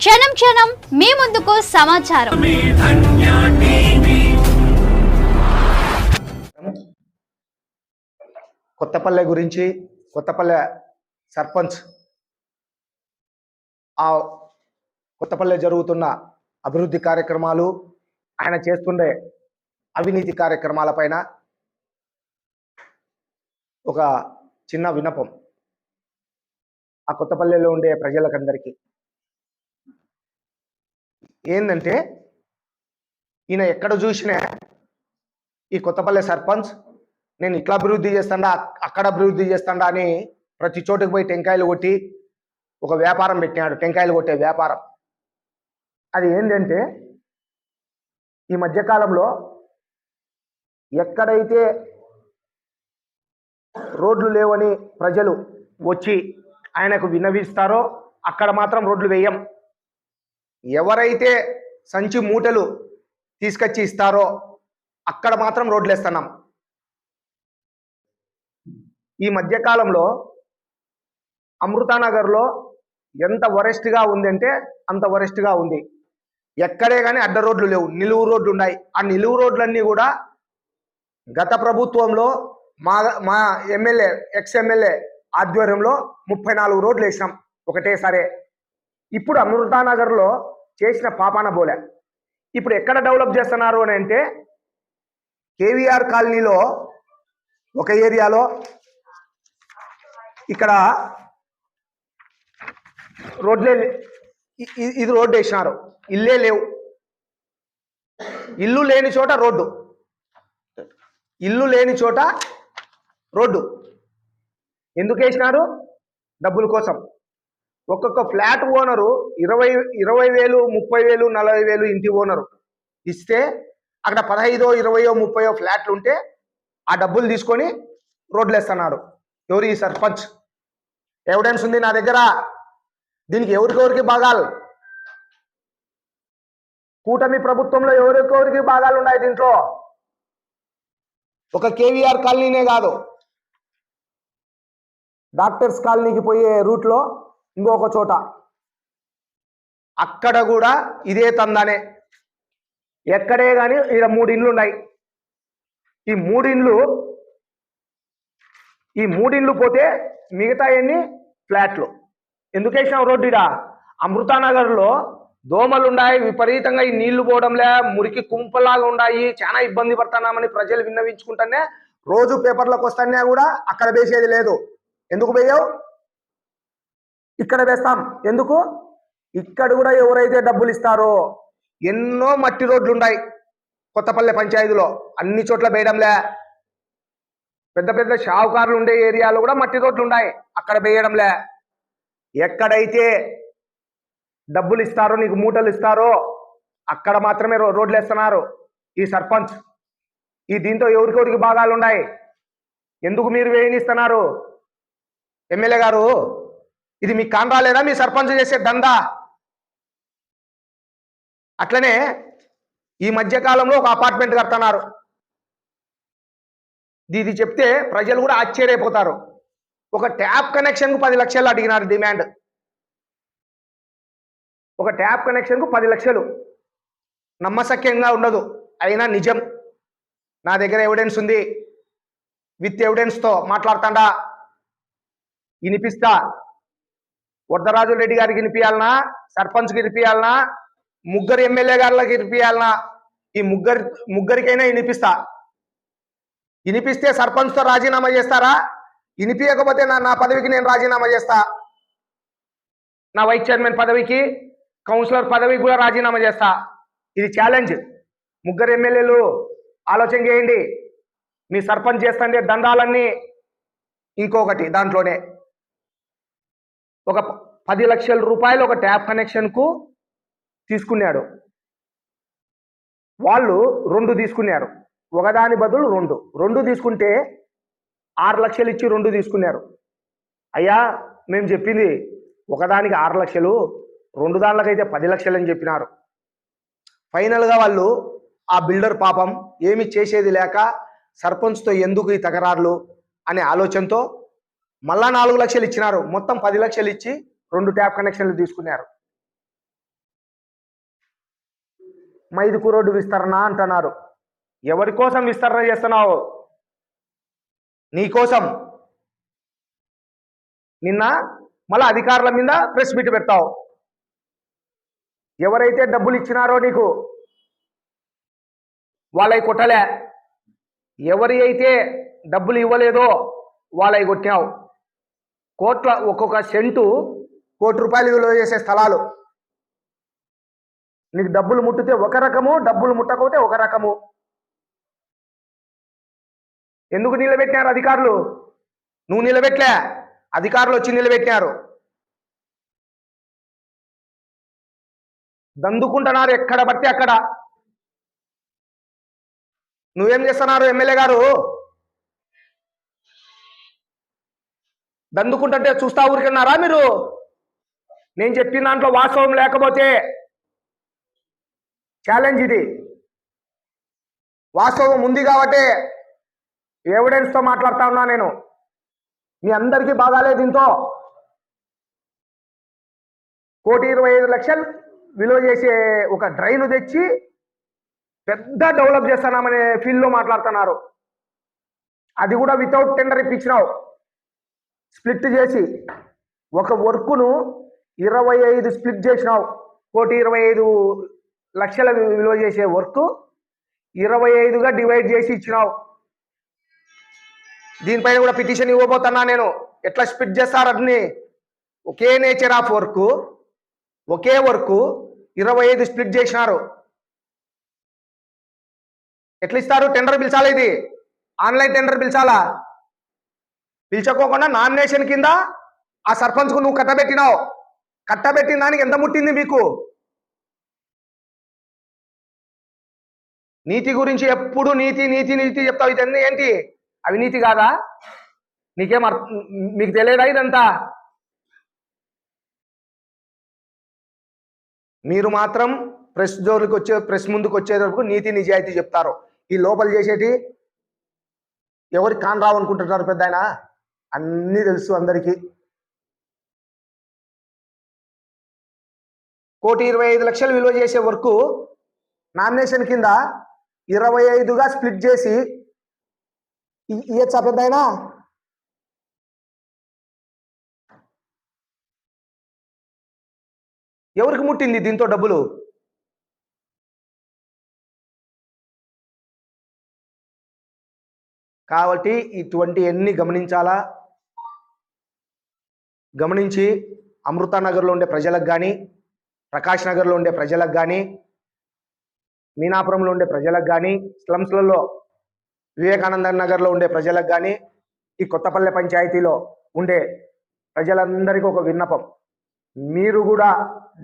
క్షణం క్షణం మీ ముందుకు సమాచారం. కొత్తపల్లె గురించి, కొత్తపల్లె సర్పంచ్, ఆ కొత్తపల్లె జరుగుతున్న అభివృద్ధి కార్యక్రమాలు, ఆయన చేస్తుండే అవినీతి కార్యక్రమాలపైన ఒక చిన్న విన్నపం ఆ కొత్తపల్లెలో ఉండే ప్రజలకందరికీ. ఏంటంటే, ఈయన ఎక్కడ చూసినా ఈ కొత్తపల్లె సర్పంచ్ నేను ఇట్లా అభివృద్ధి చేస్తాడా, అక్కడ అభివృద్ధి చేస్తాడా అని ప్రతి చోటుకు పోయి టెంకాయలు కొట్టి ఒక వ్యాపారం పెట్టినాడు, టెంకాయలు కొట్టే వ్యాపారం. అది ఏంటంటే, ఈ మధ్యకాలంలో ఎక్కడైతే రోడ్లు లేవని ప్రజలు వచ్చి ఆయనకు విన్నవిస్తారో అక్కడ మాత్రం రోడ్లు వేయం. ఎవరైతే సంచి మూటలు తీసుకొచ్చి ఇస్తారో అక్కడ మాత్రం రోడ్లు వేస్తున్నాం. ఈ మధ్యకాలంలో అమృతానగర్లో ఎంత వరెస్ట్గా ఉందంటే అంత వరెస్ట్గా ఉంది. ఎక్కడే కానీ అడ్డ రోడ్లు లేవు, నిలువు రోడ్లు ఉన్నాయి. ఆ నిలువు రోడ్లన్నీ కూడా గత ప్రభుత్వంలో మా ఎమ్మెల్యే, ఎక్స్ ఎమ్మెల్యే ఆధ్వర్యంలో 34 రోడ్లు వేసినాం ఒకటేసారి. ఇప్పుడు అమృతానగర్లో చేసిన పాపాన బోలే. ఇప్పుడు ఎక్కడ డెవలప్ చేస్తున్నారు అని అంటే, కేవీఆర్ కాలనీలో ఒక ఏరియాలో ఇక్కడ రోడ్లే, ఇది రోడ్డు వేసినారు, ఇల్లే లేవు. ఇల్లు లేని చోట రోడ్డు, ఇల్లు లేని చోట రోడ్డు. ఎందుకు వేసినారు? డబ్బుల కోసం. ఒక్కొక్క ఫ్లాట్ ఓనరు 20,000, 30,000, 40,000 ఇంటి ఓనరు ఇస్తే అక్కడ 15, 20, 30 ఫ్లాట్లు ఉంటే ఆ డబ్బులు తీసుకొని రోడ్లు వేస్తున్నాడు. ఎవరు? ఈ సర్పంచ్. ఎవిడెన్స్ ఉంది నా దగ్గర. దీనికి ఎవరికెవరికి భాగాలు? కూటమి ప్రభుత్వంలో ఎవరికెవరికి భాగాలు ఉన్నాయి దీంట్లో? ఒక కేవీఆర్ కాలనీనే కాదు, డాక్టర్స్ కాలనీకి పోయే రూట్లో ఇంకొక చోట అక్కడ కూడా ఇదే తందానే. ఎక్కడే కానీ ఇక్కడ 3 ఇండ్లు ఉన్నాయి. ఈ మూడు ఇండ్లు పోతే మిగతా ఎన్ని ఫ్లాట్లు. ఎందుకు వేసినాం రోడ్డు? ఇడా అమృతానగర్లో దోమలు ఉన్నాయి విపరీతంగా, ఈ నీళ్లు పోవడంలే, మురికి కుంపలాగా ఉన్నాయి, చాలా ఇబ్బంది పడుతున్నామని ప్రజలు విన్నవించుకుంటానే రోజు పేపర్లకు వస్తానే కూడా అక్కడ వేసేది లేదు. ఎందుకు వేయవు? ఇక్కడ వేస్తాం. ఎందుకు? ఇక్కడ కూడా ఎవరైతే డబ్బులు ఇస్తారో, ఎన్నో మట్టి రోడ్లు ఉన్నాయి కొత్తపల్లె పంచాయతీలో, అన్ని చోట్ల వేయడంలే. పెద్ద పెద్ద షావుకారులు ఉండే ఏరియాలో కూడా మట్టి రోడ్లు ఉన్నాయి, అక్కడ వేయడంలే. ఎక్కడైతే డబ్బులు ఇస్తారో, నీకు మూటలు ఇస్తారో అక్కడ మాత్రమే రోడ్లు వేస్తున్నారు ఈ సర్పంచ్. దీంతో ఎవరికెవరికి భాగాలు ఉన్నాయి? ఎందుకు మీరు వేయనిస్తున్నారు? ఎమ్మెల్యే గారు, ఇది మీకు కాన్ రాలేదా మీ సర్పంచ్ చేసే దందా? అట్లనే ఈ మధ్యకాలంలో ఒక అపార్ట్మెంట్ కడుతున్నారు. ఇది చెప్తే ప్రజలు కూడా ఆశ్చర్యపోతారు. ఒక ట్యాప్ కనెక్షన్కు 10 లక్షలు అడిగినారు డిమాండ్. ఒక ట్యాప్ కనెక్షన్కు 10 లక్షలు. నమ్మశక్యంగా ఉండదు, అయినా నిజం. నా దగ్గర ఎవిడెన్స్ ఉంది, విత్ ఎవిడెన్స్తో మాట్లాడుతాడా. వినిపిస్తా. వరదరాజు రెడ్డి గారికి వినిపించాలనా, సర్పంచ్కి వినిపించాలనా, ముగ్గురు ఎమ్మెల్యే గారులకు వినిపించాలనా, ఈ ముగ్గురికైనా వినిపిస్తా. వినిపిస్తే సర్పంచ్తో రాజీనామా చేస్తారా? వినిపించకపోతే నా పదవికి నేను రాజీనామా చేస్తా. నా వైస్ చైర్మన్ పదవికి, కౌన్సిలర్ పదవికి కూడా రాజీనామా చేస్తా. ఇది ఛాలెంజ్. ముగ్గురు ఎమ్మెల్యేలు ఆలోచన చేయండి. మీ సర్పంచ్ చేస్తుండే దందాలన్నీ. ఇంకొకటి, దాంట్లోనే ఒక 10 లక్షల రూపాయలు ఒక ట్యాప్ కనెక్షన్కు తీసుకున్నాడు. వాళ్ళు 2 తీసుకున్నారు, ఒకదాని బదులు 2 తీసుకుంటే 6 లక్షలు ఇచ్చి 2 తీసుకున్నారు. అయ్యా, మేము చెప్పింది ఒకదానికి 6 లక్షలు, 2 దానిలకైతే 10 లక్షలు అని చెప్పినారు. ఫైనల్గా వాళ్ళు, ఆ బిల్డర్ పాపం ఏమి చేసేది లేక సర్పంచ్తో ఎందుకు ఈ తకరార్లు అనే ఆలోచనతో మళ్ళా 4 లక్షలు ఇచ్చినారు. మొత్తం 10 లక్షలు ఇచ్చి 2 ట్యాప్ కనెక్షన్లు తీసుకున్నారు. మైదుకు రోడ్డు విస్తరణ అంటున్నారు. ఎవరి కోసం విస్తరణ చేస్తున్నావు? నీ కోసం. నిన్న మళ్ళా అధికారుల మీద ప్రెస్ మీట్ పెడతావు. ఎవరైతే డబ్బులు ఇచ్చినారో నీకు వాళ్ళవి కొట్టలే, ఎవరి అయితే డబ్బులు ఇవ్వలేదో వాళ్ళవి కొట్టావు. ఒక్కొక్క సెంటు ₹1,00,00,000 విలువ చేసే స్థలాలు. నీకు డబ్బులు ముట్టితే ఒక రకము, డబ్బులు ముట్టకపోతే ఒక రకము. ఎందుకు నిలబెట్టినారు అధికారులు? నువ్వు నిలబెట్టలే, అధికారులు వచ్చి నిలబెట్టినారు. దందుకుంటున్నారు ఎక్కడ పడితే అక్కడ. నువ్వేం చేస్తున్నారు ఎమ్మెల్యే గారు? దందుకుంటుంటే చూస్తా ఊరికన్నారా మీరు? నేను చెప్పిన దాంట్లో వాస్తవం లేకపోతే ఛాలెంజ్ ఇది. వాస్తవం ఉంది కాబట్టి ఎవిడెన్స్తో మాట్లాడుతా ఉన్నా నేను. మీ అందరికీ బాగాలేదు. దీంతో ₹1,25,00,000 విలువ చేసే ఒక డ్రైన్ తెచ్చి పెద్ద డెవలప్ చేస్తున్నామనే ఫీల్డ్లో మాట్లాడుతున్నారు. అది కూడా వితౌట్ టెండర్ ఇప్పించినావు. స్ప్లిట్ చేసి ఒక వర్కును 25 స్ప్లిట్ చేసినావు. ₹1,25,00,000 విలువ చేసే వర్క్ 25గా డివైడ్ చేసి ఇచ్చినావు. దీనిపైన కూడా పిటిషన్ ఇవ్వబోతున్నా నేను. ఎట్లా స్ప్లిట్ చేస్తారని. ఒకే నేచర్ ఆఫ్ వర్క్, ఒకే వర్క్ 25 స్ప్లిట్ చేసినారు. ఎట్లా ఇస్తారు? టెండర్ పిలిచాలా? ఇది ఆన్లైన్ టెండర్ పిలిచాలా? పిలిచకోకుండా నామినేషన్ కింద ఆ సర్పంచ్కు నువ్వు కట్టబెట్టినావు. కట్టబెట్టిన దానికి ఎంత ముట్టింది మీకు? నీతి గురించి ఎప్పుడు నీతి నీతి నీతి చెప్తావు. ఇదన్నీ ఏంటి? అవినీతి కాదా? మీకు తెలియదా ఇదంతా? మీరు మాత్రం ప్రెస్ ముందుకు వచ్చేటప్పుడు నీతి నిజాయితీ చెప్తారు. ఈ లోపల చేసేటి ఎవరికి కాన్ రావు అనుకుంటున్నారు పెద్ద ఆయన. అన్నీ తెలుసు అందరికీ. ₹1,25,00,000 విలువ చేసే వర్క్ నామినేషన్ కింద 25గా స్ప్లిట్ చేసి ఇయ్యచ్చా పెద్ద ఆయన? ఎవరికి ముట్టింది దీంతో డబ్బులు? కాబట్టి ఇటువంటి ఎన్ని గమనించాలా. గమనించి అమృతానగర్లో ఉండే ప్రజలకు కానీ, ప్రకాష్ నగర్లో ఉండే ప్రజలకు కానీ, మీనాపురంలో ఉండే ప్రజలకు కానీ, స్లమ్స్లలో వివేకానంద నగర్లో ఉండే ప్రజలకు కానీ, ఈ కొత్తపల్లె పంచాయతీలో ఉండే ప్రజలందరికీ ఒక విన్నపం. మీరు కూడా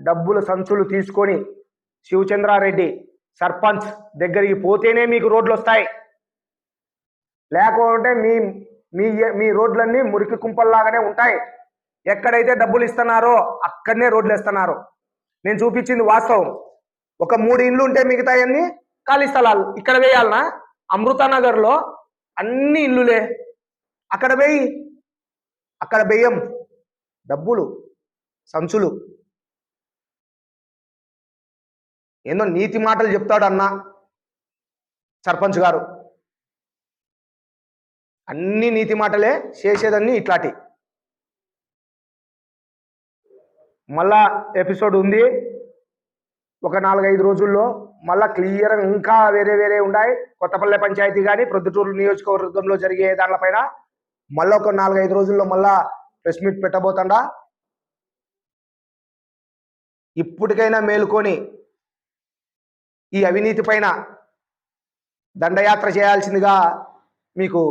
డబ్బుల సంచులు తీసుకొని శివచంద్రారెడ్డి సర్పంచ్ దగ్గరికి పోతేనే మీకు రోడ్లు వస్తాయి. లేకుంటే మీ రోడ్లన్నీ మురికి కుంపల్లాగానే ఉంటాయి. ఎక్కడైతే డబ్బులు ఇస్తున్నారో అక్కడనే రోడ్లు వేస్తున్నారు. నేను చూపించింది వాస్తవం. ఒక 3 ఇండ్లు ఉంటే మిగతాయన్నీ ఖాళీ స్థలాలు. ఇక్కడ వేయాలనా? అమృతానగర్లో అన్ని ఇల్లులే. అక్కడ వేయి. అక్కడ వేయం. డబ్బులు సంచులు. ఏందో నీతి మాటలు చెప్తాడు అన్న సర్పంచ్ గారు. అన్ని నీతి మాటలే, చేసేదన్నీ ఇట్లాంటి. మళ్ళా ఎపిసోడ్ ఉంది. ఒక 4-5 రోజుల్లో మళ్ళా క్లియర్గా ఇంకా వేరే ఉన్నాయి. కొత్తపల్లె పంచాయతీ కానీ ప్రొద్దుటూరు నియోజకవర్గంలో జరిగే దానిపైన మళ్ళీ ఒక 4-5 రోజుల్లో మళ్ళా ప్రెస్ మీట్ పెట్టబోతుండా. ఇప్పటికైనా మేలుకొని ఈ అవినీతి పైన దండయాత్ర చేయాల్సిందిగా మీకు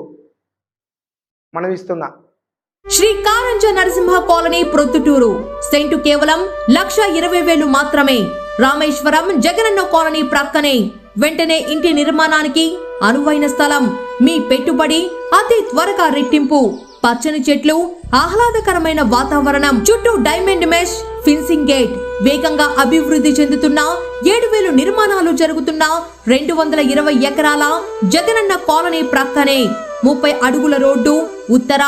మనవిస్తున్నా. శ్రీ కారంజ నరసింహ కాలనీ ప్రొద్దుటూరు. సెంటు కేవలం 1,20,000 మాత్రమే. రామేశ్వరం జగనన్న కాలనీ ప్రక్కనే. వెంటనే ఇంటి నిర్మాణానికి అనువైన స్థలం. మీ పెట్టుబడి అతి త్వరగా రెట్టింపు. పచ్చని చెట్లు, ఆహ్లాదకరమైన వాతావరణం, చుట్టూ డైమండ్ మెష్ ఫిన్సింగ్ గేట్. వేగంగా అభివృద్ధి చెందుతున్న 7,000 నిర్మాణాలు జరుగుతున్న 220 ఎకరాల జగనన్న కాలనీ ప్రక్కనే 30 అడుగుల రోడ్డు. ఉత్తర,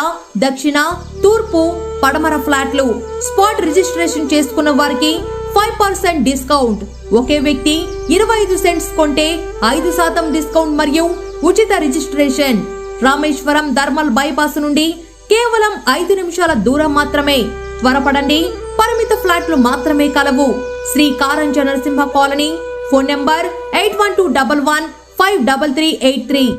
దక్షిణ, తూర్పు, పడమర ఫ్లాట్లు. స్పాట్ రిజిస్ట్రేషన్ చేసుకున్న వారికి 5% డిస్కౌంట్. ఒకే వ్యక్తి 25 సెంట్స్ కొంటే 5% డిస్కౌంట్ మరియు ఉచిత రిజిస్ట్రేషన్. రామేశ్వరం థర్మల్ బైపాస్ నుండి కేవలం 5 నిమిషాల దూరం మాత్రమే. త్వరపడండి, పరిమిత ఫ్లాట్లు మాత్రమే కలవు. Shri Karanja Narasimha colony. Phone number 8121153383.